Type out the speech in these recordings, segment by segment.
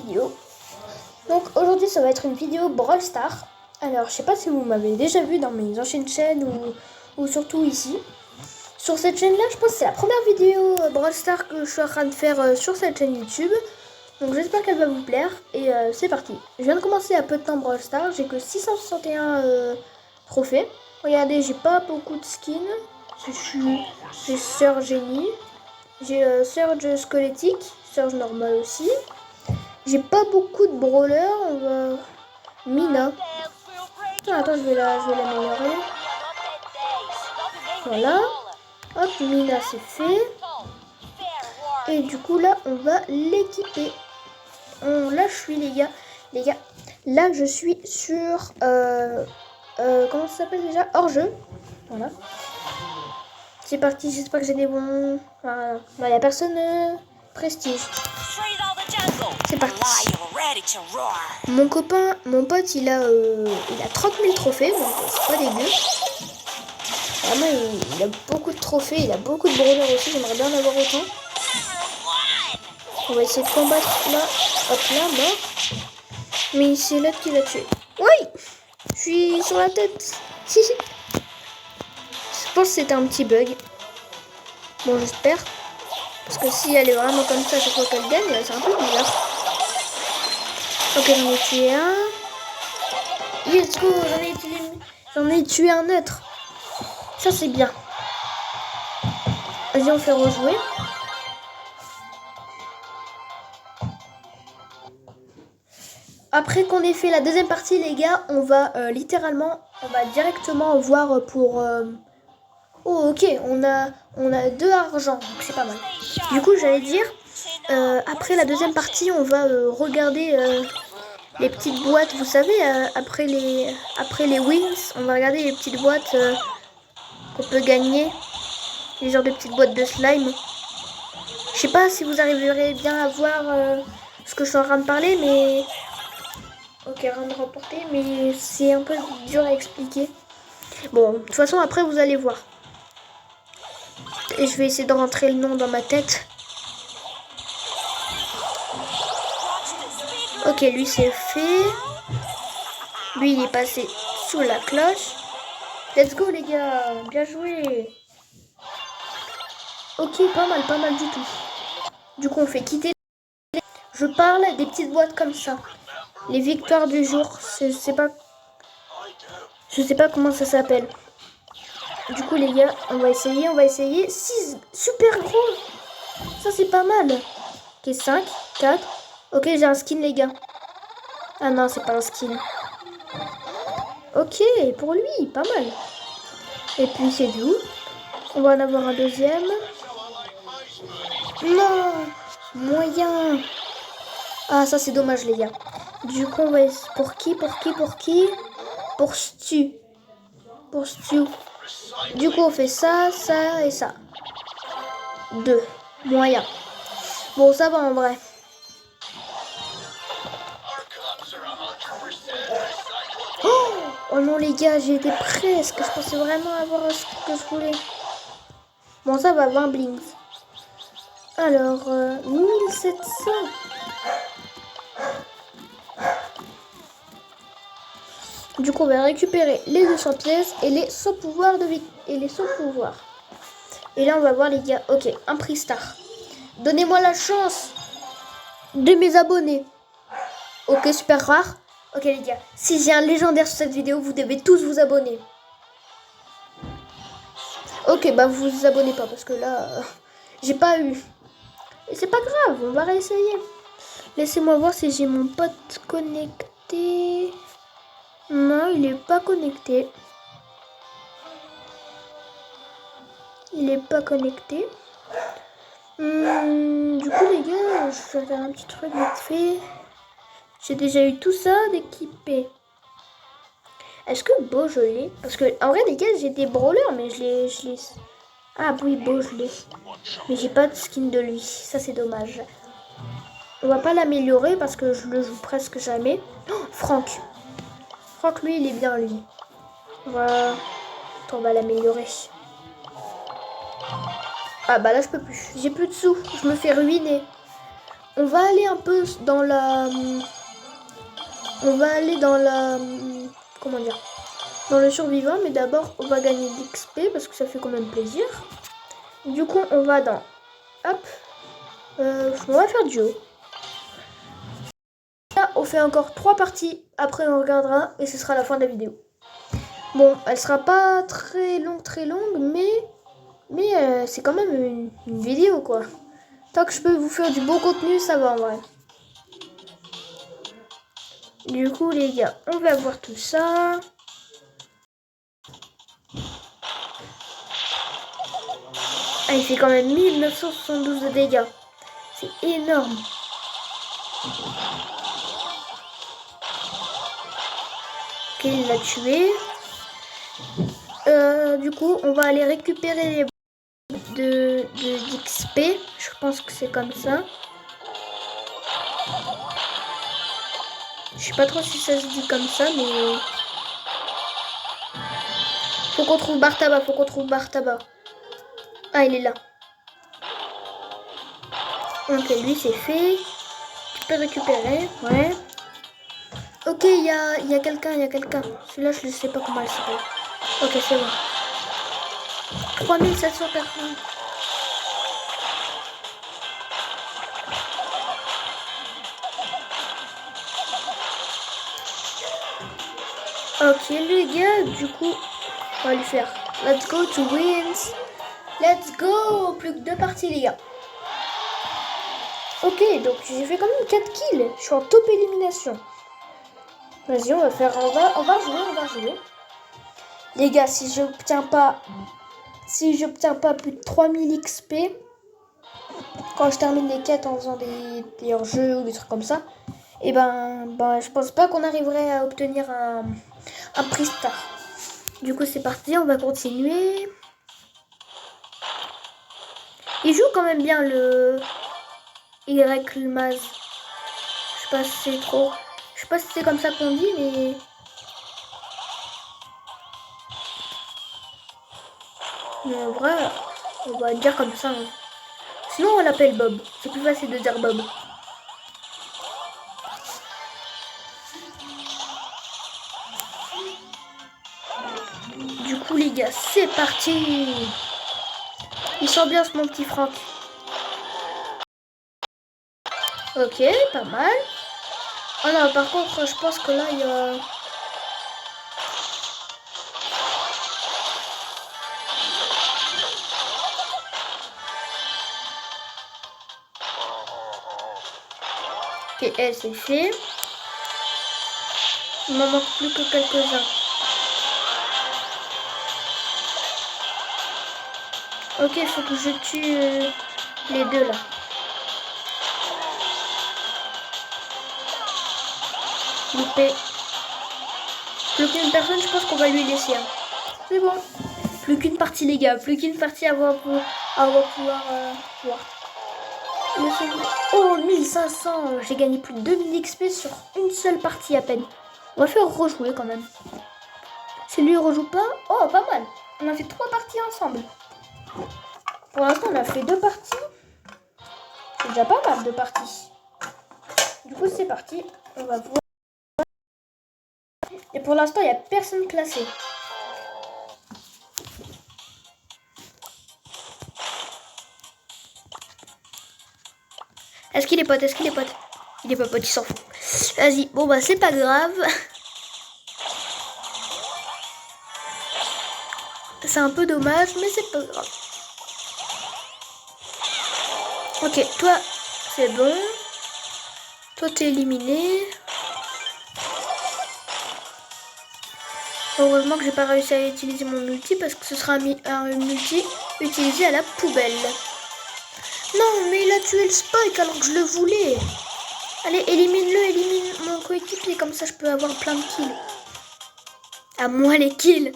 vidéo. Donc aujourd'hui ça va être une vidéo Brawl Stars. Alors je sais pas si vous m'avez déjà vu dans mes anciennes chaînes ou surtout ici. Sur cette chaîne là je pense que c'est la première vidéo Brawl Stars que je suis en train de faire sur cette chaîne YouTube. Donc j'espère qu'elle va vous plaire et c'est parti. Je viens de commencer à peu de temps Brawl Stars, j'ai que 661 trophées. Regardez, j'ai pas beaucoup de skins. J'ai Surge Génie, j'ai Surge Squelettique, Surge normal aussi. J'ai pas beaucoup de brawlers. Mina. Ah, attends, je vais l'améliorer. Voilà. Hop, Mina c'est fait. Et du coup là on va l'équiper. Là je suis les gars. Là je suis sur comment ça s'appelle déjà, hors jeu. Voilà. C'est parti, j'espère que j'ai des bons. Voilà. Non, y a personne prestige. C'est parti. Mon pote, il a 30 000 trophées, donc c'est pas dégueu. Vraiment, il a beaucoup de trophées, il a beaucoup de brawlers aussi, j'aimerais bien en avoir autant. On va essayer de combattre là. Hop là, mort. Mais c'est l'autre qui l'a tué. Oui, je suis sur la tête. Je pense que c'était un petit bug. Bon, j'espère. Parce que si elle est vraiment comme ça chaque fois qu'elle gagne, c'est un peu bizarre. Ok, j'en ai tué un. Let's go, j'en ai tué un autre. Ça, c'est bien. Vas-y, on fait rejouer. Après qu'on ait fait la deuxième partie, les gars, on va directement voir pour... Oh, ok, on a 2 argent, donc c'est pas mal. Du coup, j'allais dire, après la deuxième partie, on va regarder les petites boîtes, vous savez, après les wins, on va regarder les petites boîtes qu'on peut gagner, les genres de petites boîtes de slime. Je sais pas si vous arriverez bien à voir ce que je suis en train de parler, mais... Ok, rien de remporté, mais c'est un peu dur à expliquer. Bon, de toute façon, après, vous allez voir. Et je vais essayer de rentrer le nom dans ma tête. Ok, lui, c'est fait. Lui, il est passé sous la cloche. Let's go, les gars. Bien joué. Ok, pas mal du tout. Du coup, on fait quitter. Je parle des petites boîtes comme ça. Les victoires du jour. Je sais pas comment ça s'appelle. Du coup, les gars, on va essayer. 6, super gros. Ça, c'est pas mal. Ok, 5, 4. Ok, j'ai un skin, les gars. Ah non, c'est pas un skin. Ok, pour lui, pas mal. Et puis, c'est tout. On va en avoir un deuxième. Non, moyen. Ah, ça, c'est dommage, les gars. Du coup, on va essayer... Pour qui Pour Stu. Du coup, on fait ça, ça et ça. 2. Moyen. Bon, ça va en vrai. Oh non, les gars, j'ai été presque. Je pensais vraiment avoir ce que je voulais. Bon, ça va, 20 blings. Alors, 1700. Du coup, on va récupérer les 200 pièces et les 100 pouvoirs de vie. Et là, on va voir, les gars. Ok, un prix star. Donnez-moi la chance de mes abonnés. Ok, super rare. Ok, les gars. Si j'ai un légendaire sur cette vidéo, vous devez tous vous abonner. Ok, bah vous vous abonnez pas parce que là, j'ai pas eu. Et c'est pas grave, on va réessayer. Laissez-moi voir si j'ai mon pote connecté. Non, il est pas connecté. Du coup, les gars, je vais faire un petit truc vite fait. J'ai déjà eu tout ça d'équipé. Est-ce que Beau je l'ai? Parce que en vrai, les gars, j'ai des brawlers, mais je les... Ah oui, Beau je l'ai. Mais j'ai pas de skin de lui. Ça, c'est dommage. On va pas l'améliorer parce que je le joue presque jamais. Oh, Franck, lui, il est bien, lui. Voilà. Attends, on va l'améliorer. Ah bah là, je peux plus. J'ai plus de sous. Je me fais ruiner. on va aller un peu dans la... On va aller dans la... Comment dire? Dans le survivant, mais d'abord, on va gagner de l'XP parce que ça fait quand même plaisir. Du coup, on va dans... Hop. On va faire duo. Là, on fait encore 3 parties. Après, on regardera et ce sera la fin de la vidéo. Bon, elle sera pas très longue, mais c'est quand même une vidéo, quoi. Tant que je peux vous faire du beau contenu, ça va en vrai. Du coup, les gars, on va voir tout ça. Ah, il fait quand même 1972 de dégâts. C'est énorme. Ok, il l'a tué. Du coup, on va aller récupérer les d'XP. Je pense que c'est comme ça. Je sais pas trop si ça se dit comme ça, mais... Faut qu'on trouve Bartaba, Ah, il est là. Ok, lui c'est fait. Tu peux récupérer, ouais. Ok, il y a quelqu'un, Celui-là, je ne sais pas comment elle s'appelle. Ok, c'est bon. 3700 personnes. Ok, les gars, du coup, on va lui faire. Let's go to wins. Let's go. Plus que 2 parties, les gars. Ok, donc j'ai fait quand même 4 kills. Je suis en top élimination. Vas-y, on va jouer. Les gars, si j'obtiens pas plus de 3000 XP, quand je termine les quêtes en faisant des hors-jeux ou des trucs comme ça, et ben je pense pas qu'on arriverait à obtenir un prix star. Du coup, c'est parti, on va continuer. Il joue quand même bien le Y-Maz. Je sais pas si c'est trop... Je sais pas si c'est comme ça qu'on dit, mais... Mais en vrai, on va dire comme ça. Hein. Sinon, on l'appelle Bob. C'est plus facile de dire Bob. Du coup, les gars, c'est parti. Il sent bien ce mon petit Franck. Ok, pas mal. Oh non, par contre, je pense que là, il y a... Ok, elle, c'est fait. Il m'en manque plus que quelques-uns. Ok, il faut que je tue les deux, là. Loupé. Plus qu'une personne, je pense qu'on va lui laisser. Hein. C'est bon. Plus qu'une partie, les gars. Plus qu'une partie à pouvoir voir. Oh, 1500. J'ai gagné plus de 2000 XP sur une seule partie à peine. On va faire rejouer quand même. Si lui rejoue pas, oh, pas mal. On a fait 3 parties ensemble. Pour l'instant, on a fait 2 parties. C'est déjà pas mal, 2 parties. Du coup, c'est parti. On va voir. Et pour l'instant, il n'y a personne classé. Est-ce qu'il est pote? Il est pas pote, il s'en fout. Vas-y, bon bah c'est pas grave. C'est un peu dommage, mais c'est pas grave. Ok, toi, c'est bon. Toi, t'es éliminé. Heureusement que j'ai pas réussi à utiliser mon ulti parce que ce sera un multi utilisé à la poubelle. Non, mais il a tué le Spike alors que je le voulais. Allez, élimine mon coéquipier, comme ça je peux avoir plein de kills. À moi les kills.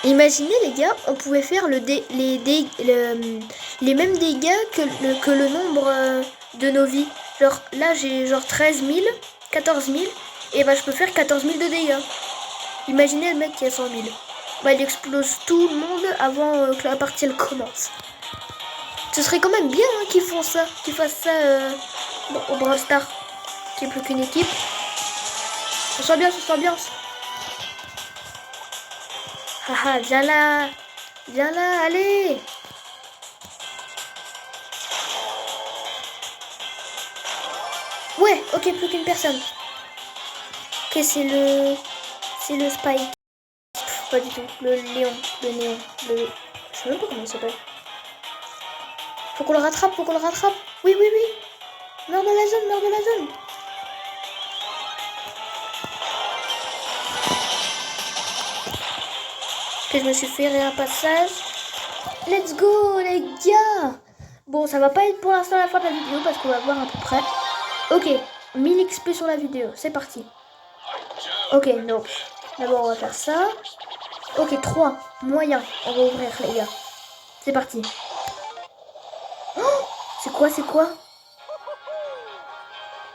Imaginez les gars, on pouvait faire les mêmes dégâts que le nombre de nos vies. Genre là j'ai genre 13 000, 14 000, et bah je peux faire 14 000 de dégâts. Imaginez le mec qui a 100 000. Bah il explose tout le monde avant que la partie elle commence. Ce serait quand même bien hein, qu'ils fassent ça au Brawl Stars. Qu'il n'y ait plus qu'une équipe. Ça sent bien, ça sent bien. Haha, viens là. Viens là, allez. Ouais, ok, plus qu'une personne. Ok, c'est le Spike. Pas du tout. Le Léon. Le Néon. Je sais même pas comment il s'appelle. Faut qu'on le rattrape, faut qu'on le rattrape. Oui, oui, oui. Meurs de la zone, meurs de la zone. Ok, je me suis fait un passage. Let's go, les gars. Bon, ça va pas être pour l'instant la fin de la vidéo parce qu'on va voir à peu près. Ok, 1000 XP sur la vidéo. C'est parti. Ok, donc, d'abord on va faire ça. Ok, 3. Moyen. On va ouvrir, les gars. C'est parti. Oh, c'est quoi, c'est quoi?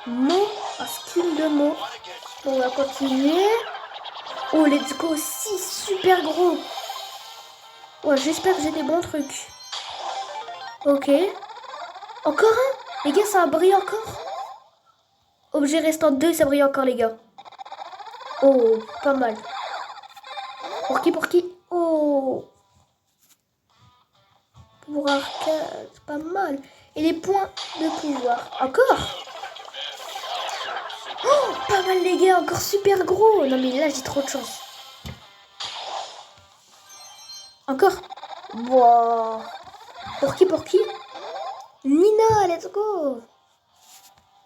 Mot, un skin de mot. Bon, on va continuer. Oh, let's go, 6, super gros. Ouais, j'espère que j'ai des bons trucs. Ok. Encore un? Les gars, ça brille encore. Objet restant 2, ça brille encore, les gars. Oh, pas mal. Pour qui, pour qui? Oh. Pour arcade, pas mal. Et les points de pouvoir. Encore? Oh, pas mal les gars, encore super gros. Non mais là j'ai trop de chance. Encore. Wow. Pour qui, pour qui? Nina, let's go.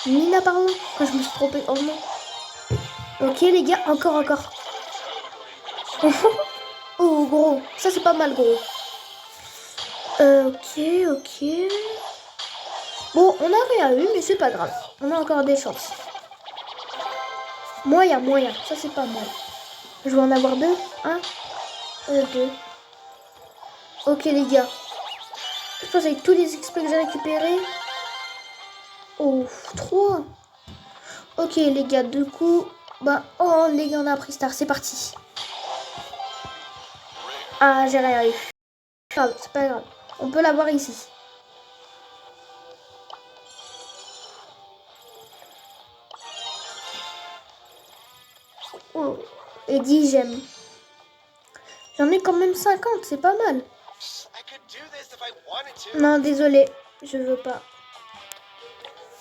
Nina, pardon. Oh, je me suis trompée. Oh non. Ok les gars, encore. Oh gros, ça c'est pas mal gros. Ok. Bon, on a rien eu, mais c'est pas grave. On a encore des chances. Moyen. Ça c'est pas mal. Je vais en avoir 2. 1, 2. Ok les gars. Je pense avec tous les XP que j'ai récupérés. Oh, 3. Ok les gars, du coup. Bah, oh les gars, on a appris Star. C'est parti. Ah, j'ai rien eu. C'est pas grave. On peut l'avoir ici. Oh, et 10 j'aime. J'en ai quand même 50, c'est pas mal. Non, désolé, je veux pas.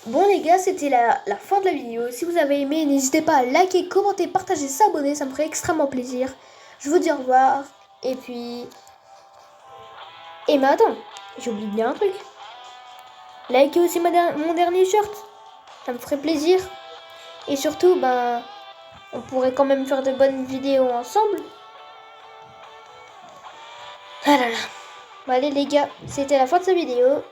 Bon les gars, c'était la fin de la vidéo. Si vous avez aimé, n'hésitez pas à liker, commenter, partager, s'abonner. Ça me ferait extrêmement plaisir. Je vous dis au revoir. Et puis... Et mais attends, j'ai oublié bien un truc. Likez aussi mon dernier shirt. Ça me ferait plaisir. Et surtout, ben... on pourrait quand même faire de bonnes vidéos ensemble. Ah là là. Bon allez les gars, c'était la fin de cette vidéo.